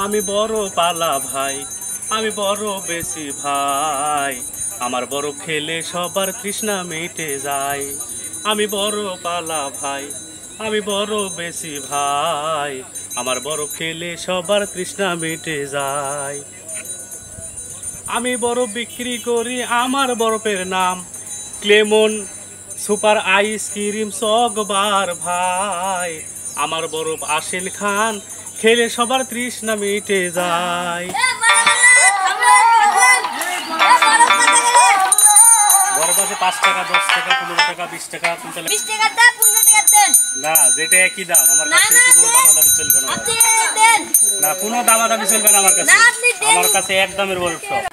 আমি বড় পালা ভাই, আমি বড় বেশি ভাই, আমার বড় খেলে সবার তৃষ্ণা মিটে যায়। আমি বড় পালা ভাই, আমি বড় বেশি ভাই, আমার বড় খেলে সবার তৃষ্ণা মিটে যায়। আমি বরফ বিক্রি করি, আমার বরফের নাম ক্লেমন সুপার আইসক্রিম সকবার ভাই, আমার বরফ আসেন খান, খেলে সবার তৃষ্ণা মিটে যায়। বরফ আছে 5 টাকা, 10 টাকা, 15 টাকা, 20 টাকা। না, যেটা একই দাম। আমার কাছে কোনো দামাদামি চলবে না, না কোনো দামাদামি চলবে না আমার কাছে। আমার কাছে এক দামের বরফ সব।